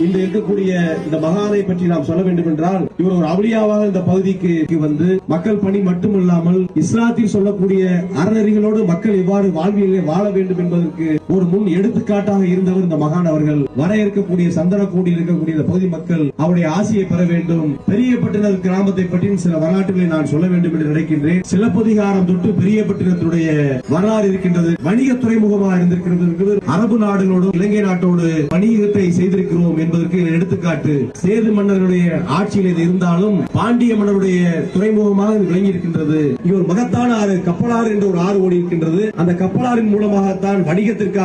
இன்று இருக்கக்கூடிய இந்த மகானை பற்றி நாம் சொல்ல வேண்டும் என்றால், இவர் ஒரு அவுலியாவாக இந்த பகுதிக்கு வந்து மக்கள் பணி மட்டுமல்லாமல் இஸ்லாத்தில் சொல்லக்கூடிய அறநெறிகளோடு மக்கள் எவ்வாறு வாழ்வியலை வாழ வேண்டும் என்பதற்கு ஒரு முன் எடுத்துக்காட்டாக இருந்தவர் இந்த மகான் அவர்கள். வர இருக்கக்கூடிய சந்தனக்கூடியில் இருக்கக்கூடிய இந்த பகுதி மக்கள் அவருடைய ஆசையை பெற வேண்டும். பெரியபட்டினம் கிராமத்தை பற்றி சில வரலாற்றுகளை நான் சொல்ல வேண்டும் என்று நினைக்கின்றேன். சிலப்பதிகாரம் தொட்டு பெரியபட்டினத்துடைய வரலாறு இருக்கின்றது. வணிக துறைமுகமாக இருந்திருக்கிறது. அரபு நாடுகளோடு இலங்கை நாட்டோடு வணிகத்தை செய்திருக்கிறோம் என்பதற்கு எடுத்துக்காட்டு. சேது மன்னருடைய ஆட்சியில் இது இருந்தாலும் பாண்டிய மன்னருடைய துறைமுகமாக விளங்கி இருக்கின்றது. இவர் மகத்தான ஆறு கப்பலாறு என்ற ஒரு ஆறு ஓடி இருக்கின்றது. அந்த கப்பலாறின் மூலமாகத்தான் வணிகத்திற்காக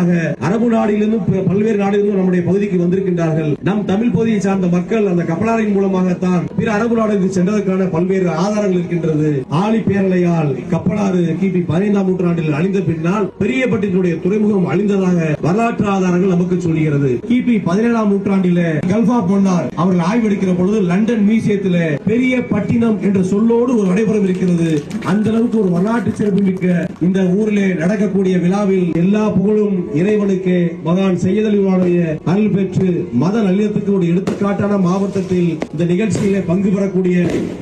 அரபு நாடுகளிலும் பல்வேறு நாடுகளிலும் நம்முடைய பகுதிக்கு வந்திருக்கின்றார்கள். நம் தமிழ் பகுதியை சார்ந்த மக்கள் அந்த கப்பலாறின் மூலமாகத்தான் பிற அரபு நாடுகளுக்கு சென்றதற்கான பல்வேறு ஆதாரங்கள் இருக்கின்றது. ஆழி பேரலையால் கப்பலாறு கிபி 15ஆம் நூற்றாண்டில் அழிந்த பின்னால் பெரியபட்டினுடைய துறைமுகம் அழிந்ததாக வரலாற்று ஆதாரங்கள் நமக்கு சொல்கிறது. கிபி 17ஆம் நூற்றாண்டில் கல்ஃப் ஆஃப் மன்னார் அவர்கள் ஆய்வெடுக்கிற பொழுது லண்டன் மியூசியத்தில் பெரிய பட்டினம் என்ற சொல்லோடு ஒரு நடைபெறும் இருக்கிறது. அந்த அளவுக்கு ஒரு வரலாற்று சிறப்பு மிக்க இந்த ஊரிலே நடக்கக்கூடிய விழாவில் எல்லா புகழும் இறைவனுக்கு. மகான் செய்யத் அலியுடைய அருள் பெற்று மத நல்லிணக்கத்துக்கு ஒரு எடுத்துக்காட்டான மாவட்டத்தில் இந்த நிகழ்ச்சியிலே பங்கு பெறக்கூடிய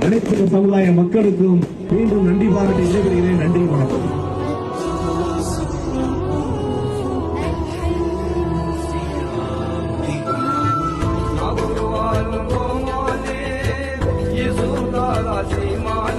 அனைத்து சமுதாய மக்களுக்கும் மீண்டும் நன்றி பாராட்டி விடைபெறுகிறேன். நன்றி, வணக்கம். ये